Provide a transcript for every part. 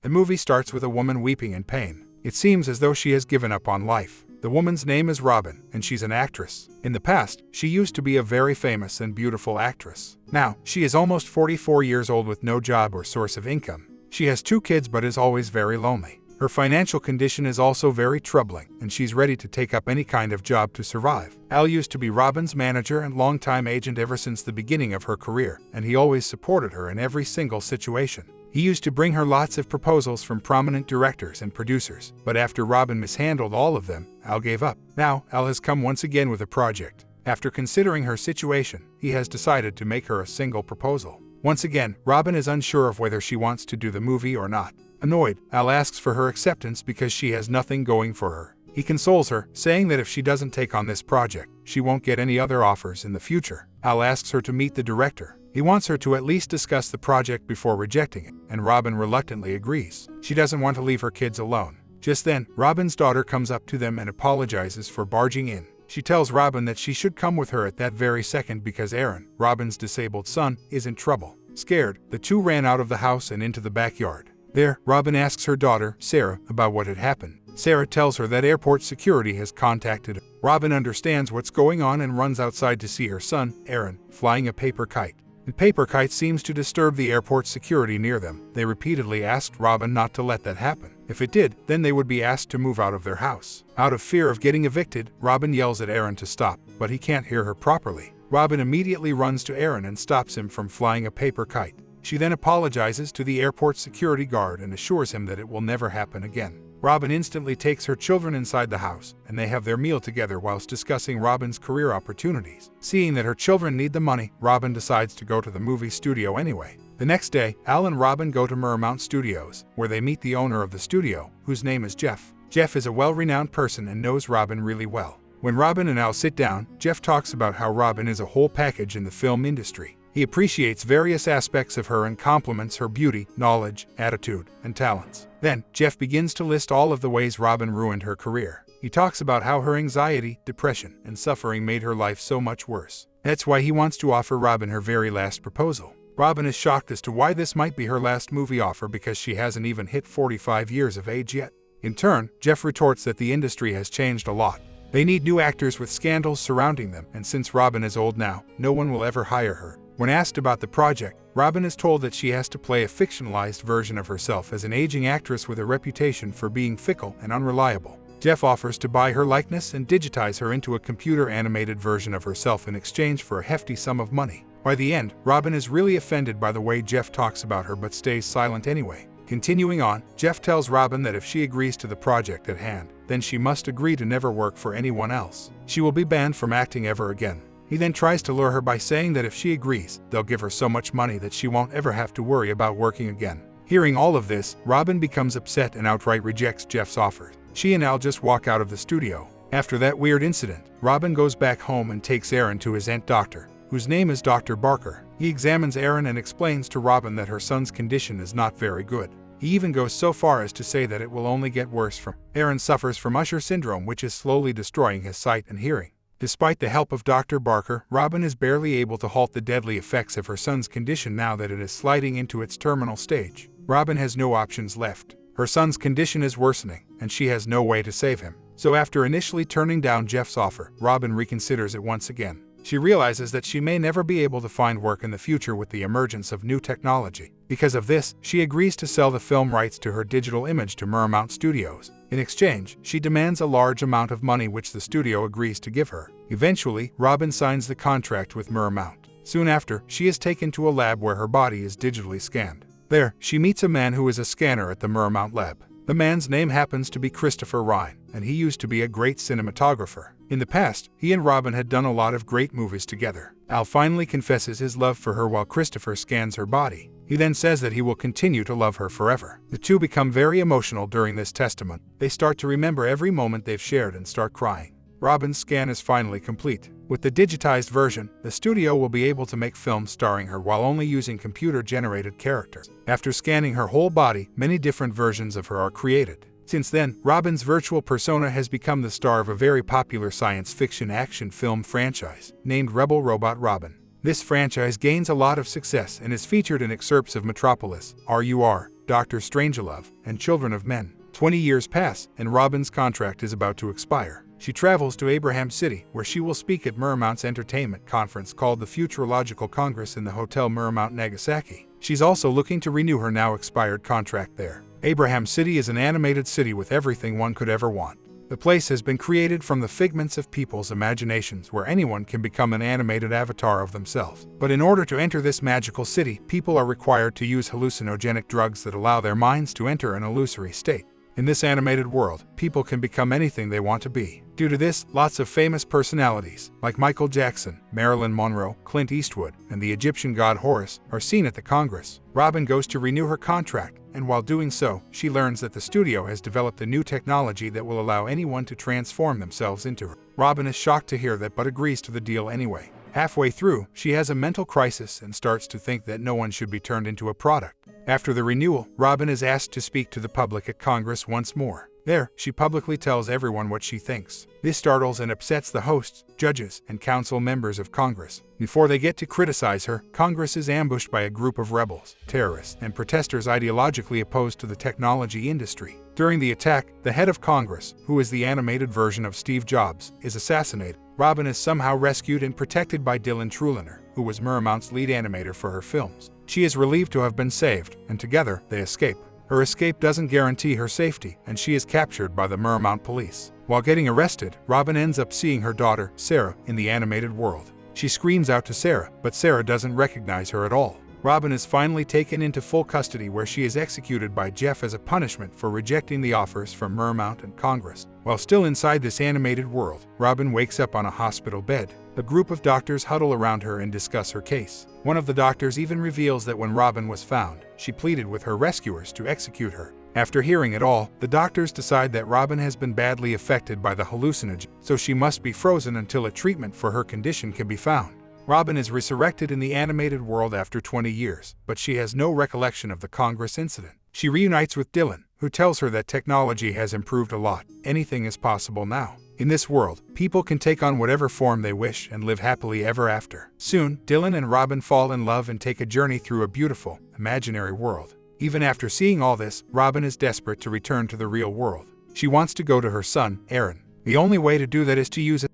The movie starts with a woman weeping in pain. It seems as though she has given up on life. The woman's name is Robin, and she's an actress. In the past, she used to be a very famous and beautiful actress. Now, she is almost 44 years old with no job or source of income. She has 2 kids but is always very lonely. Her financial condition is also very troubling, and she's ready to take up any kind of job to survive. Al used to be Robin's manager and longtime agent ever since the beginning of her career, and he always supported her in every single situation. He used to bring her lots of proposals from prominent directors and producers, but after Robin mishandled all of them, Al gave up. Now, Al has come once again with a project. After considering her situation, he has decided to make her a single proposal. Once again, Robin is unsure of whether she wants to do the movie or not. Annoyed, Al asks for her acceptance because she has nothing going for her. He consoles her, saying that if she doesn't take on this project, she won't get any other offers in the future. Al asks her to meet the director. He wants her to at least discuss the project before rejecting it, and Robin reluctantly agrees. She doesn't want to leave her kids alone. Just then, Robin's daughter comes up to them and apologizes for barging in. She tells Robin that she should come with her at that very second because Aaron, Robin's disabled son, is in trouble. Scared, the two ran out of the house and into the backyard. There, Robin asks her daughter, Sarah, about what had happened. Sarah tells her that airport security has contacted her. Robin understands what's going on and runs outside to see her son, Aaron, flying a paper kite. The paper kite seems to disturb the airport security near them. They repeatedly asked Robin not to let that happen. If it did, then they would be asked to move out of their house. Out of fear of getting evicted, Robin yells at Aaron to stop, but he can't hear her properly. Robin immediately runs to Aaron and stops him from flying a paper kite. She then apologizes to the airport security guard and assures him that it will never happen again. Robin instantly takes her children inside the house, and they have their meal together whilst discussing Robin's career opportunities. Seeing that her children need the money, Robin decides to go to the movie studio anyway. The next day, Al and Robin go to Mermount Studios, where they meet the owner of the studio, whose name is Jeff. Jeff is a well-renowned person and knows Robin really well. When Robin and Al sit down, Jeff talks about how Robin is a whole package in the film industry. He appreciates various aspects of her and compliments her beauty, knowledge, attitude, and talents. Then, Jeff begins to list all of the ways Robin ruined her career. He talks about how her anxiety, depression, and suffering made her life so much worse. That's why he wants to offer Robin her very last proposal. Robin is shocked as to why this might be her last movie offer because she hasn't even hit 45 years of age yet. In turn, Jeff retorts that the industry has changed a lot. They need new actors with scandals surrounding them, and since Robin is old now, no one will ever hire her. When asked about the project, Robin is told that she has to play a fictionalized version of herself as an aging actress with a reputation for being fickle and unreliable. Jeff offers to buy her likeness and digitize her into a computer-animated version of herself in exchange for a hefty sum of money. By the end, Robin is really offended by the way Jeff talks about her but stays silent anyway. Continuing on, Jeff tells Robin that if she agrees to the project at hand, then she must agree to never work for anyone else. She will be banned from acting ever again. He then tries to lure her by saying that if she agrees, they'll give her so much money that she won't ever have to worry about working again. Hearing all of this, Robin becomes upset and outright rejects Jeff's offer. She and Al just walk out of the studio. After that weird incident, Robin goes back home and takes Aaron to his aunt doctor, whose name is Dr. Barker. He examines Aaron and explains to Robin that her son's condition is not very good. He even goes so far as to say that it will only get worse from. Aaron suffers from Usher syndrome, which is slowly destroying his sight and hearing. Despite the help of Dr. Barker, Robin is barely able to halt the deadly effects of her son's condition now that it is sliding into its terminal stage. Robin has no options left. Her son's condition is worsening, and she has no way to save him. So after initially turning down Jeff's offer, Robin reconsiders it once again. She realizes that she may never be able to find work in the future with the emergence of new technology. Because of this, she agrees to sell the film rights to her digital image to Mermount Studios. In exchange, she demands a large amount of money which the studio agrees to give her. Eventually, Robin signs the contract with Mermount. Soon after, she is taken to a lab where her body is digitally scanned. There, she meets a man who is a scanner at the Mermount lab. The man's name happens to be Christopher Ryan, and he used to be a great cinematographer. In the past, he and Robin had done a lot of great movies together. Al finally confesses his love for her while Christopher scans her body. He then says that he will continue to love her forever. The two become very emotional during this testament. They start to remember every moment they've shared and start crying. Robin's scan is finally complete. With the digitized version, the studio will be able to make films starring her while only using computer-generated characters. After scanning her whole body, many different versions of her are created. Since then, Robin's virtual persona has become the star of a very popular science fiction action film franchise, named Rebel Robot Robin. This franchise gains a lot of success and is featured in excerpts of Metropolis, RUR, Dr. Strangelove, and Children of Men. 20 years pass, and Robin's contract is about to expire. She travels to Abraham City, where she will speak at Murmount's entertainment conference called the Futurological Congress in the Hotel Murmount, Nagasaki. She's also looking to renew her now expired contract there. Abraham City is an animated city with everything one could ever want. The place has been created from the figments of people's imaginations, where anyone can become an animated avatar of themselves. But in order to enter this magical city, people are required to use hallucinogenic drugs that allow their minds to enter an illusory state. In this animated world, people can become anything they want to be. Due to this, lots of famous personalities, like Michael Jackson, Marilyn Monroe, Clint Eastwood, and the Egyptian god Horus, are seen at the Congress. Robin goes to renew her contract, and while doing so, she learns that the studio has developed a new technology that will allow anyone to transform themselves into her. Robin is shocked to hear that but agrees to the deal anyway. Halfway through, she has a mental crisis and starts to think that no one should be turned into a product. After the renewal, Robin is asked to speak to the public at Congress once more. There, she publicly tells everyone what she thinks. This startles and upsets the hosts, judges, and council members of Congress. Before they get to criticize her, Congress is ambushed by a group of rebels, terrorists, and protesters ideologically opposed to the technology industry. During the attack, the head of Congress, who is the animated version of Steve Jobs, is assassinated. Robin is somehow rescued and protected by Dylan Truliner, who was Murmount's lead animator for her films. She is relieved to have been saved, and together, they escape. Her escape doesn't guarantee her safety, and she is captured by the Murmount police. While getting arrested, Robin ends up seeing her daughter, Sarah, in the animated world. She screams out to Sarah, but Sarah doesn't recognize her at all. Robin is finally taken into full custody, where she is executed by Jeff as a punishment for rejecting the offers from Murmount and Congress. While still inside this animated world, Robin wakes up on a hospital bed. A group of doctors huddle around her and discuss her case. One of the doctors even reveals that when Robin was found, she pleaded with her rescuers to execute her. After hearing it all, the doctors decide that Robin has been badly affected by the hallucinogen, so she must be frozen until a treatment for her condition can be found. Robin is resurrected in the animated world after 20 years, but she has no recollection of the Congress incident. She reunites with Dylan, who tells her that technology has improved a lot. Anything is possible now. In this world, people can take on whatever form they wish and live happily ever after. Soon, Dylan and Robin fall in love and take a journey through a beautiful, imaginary world. Even after seeing all this, Robin is desperate to return to the real world. She wants to go to her son, Aaron. The only way to do that is to use a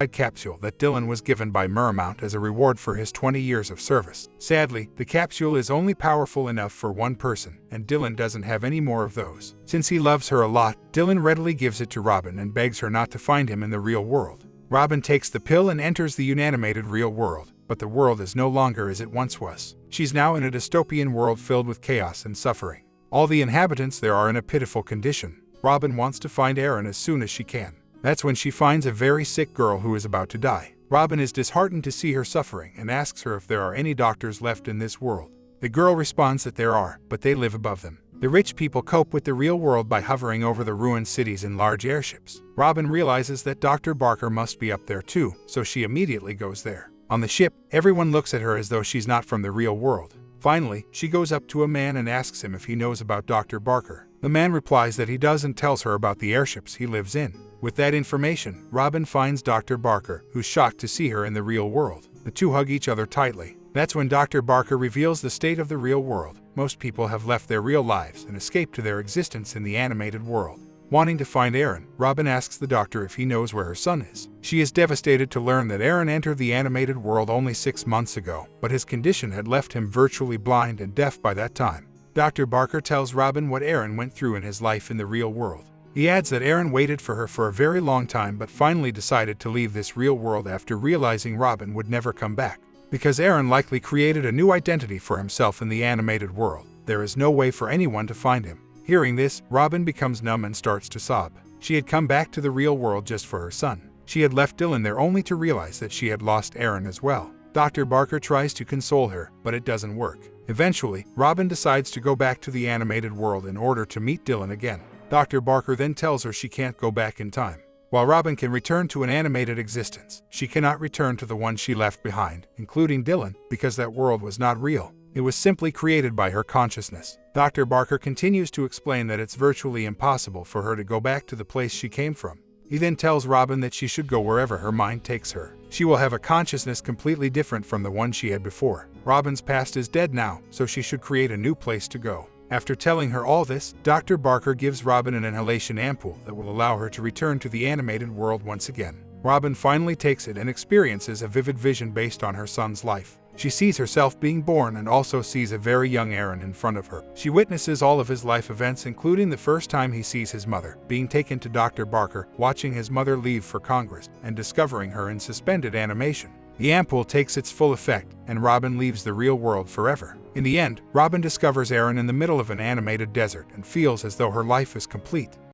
capsule that Dylan was given by Murmount as a reward for his 20 years of service. Sadly, the capsule is only powerful enough for one person, and Dylan doesn't have any more of those. Since he loves her a lot, Dylan readily gives it to Robin and begs her not to find him in the real world. Robin takes the pill and enters the unanimated real world, but the world is no longer as it once was. She's now in a dystopian world filled with chaos and suffering. All the inhabitants there are in a pitiful condition. Robin wants to find Aaron as soon as she can. That's when she finds a very sick girl who is about to die. Robin is disheartened to see her suffering and asks her if there are any doctors left in this world. The girl responds that there are, but they live above them. The rich people cope with the real world by hovering over the ruined cities in large airships. Robin realizes that Dr. Barker must be up there too, so she immediately goes there. On the ship, everyone looks at her as though she's not from the real world. Finally, she goes up to a man and asks him if he knows about Dr. Barker. The man replies that he does and tells her about the airships he lives in. With that information, Robin finds Dr. Barker, who's shocked to see her in the real world. The two hug each other tightly. That's when Dr. Barker reveals the state of the real world. Most people have left their real lives and escaped to their existence in the animated world. Wanting to find Aaron, Robin asks the doctor if he knows where her son is. She is devastated to learn that Aaron entered the animated world only 6 months ago, but his condition had left him virtually blind and deaf by that time. Dr. Barker tells Robin what Aaron went through in his life in the real world. He adds that Aaron waited for her for a very long time but finally decided to leave this real world after realizing Robin would never come back. Because Aaron likely created a new identity for himself in the animated world, there is no way for anyone to find him. Hearing this, Robin becomes numb and starts to sob. She had come back to the real world just for her son. She had left Dylan there only to realize that she had lost Aaron as well. Dr. Barker tries to console her, but it doesn't work. Eventually, Robin decides to go back to the animated world in order to meet Dylan again. Dr. Barker then tells her she can't go back in time. While Robin can return to an animated existence, she cannot return to the one she left behind, including Dylan, because that world was not real. It was simply created by her consciousness. Dr. Barker continues to explain that it's virtually impossible for her to go back to the place she came from. He then tells Robin that she should go wherever her mind takes her. She will have a consciousness completely different from the one she had before. Robin's past is dead now, so she should create a new place to go. After telling her all this, Dr. Barker gives Robin an inhalation ampoule that will allow her to return to the animated world once again. Robin finally takes it and experiences a vivid vision based on her son's life. She sees herself being born and also sees a very young Aaron in front of her. She witnesses all of his life events, including the first time he sees his mother, being taken to Dr. Barker, watching his mother leave for Congress, and discovering her in suspended animation. The ampoule takes its full effect, and Robin leaves the real world forever. In the end, Robin discovers Aaron in the middle of an animated desert and feels as though her life is complete.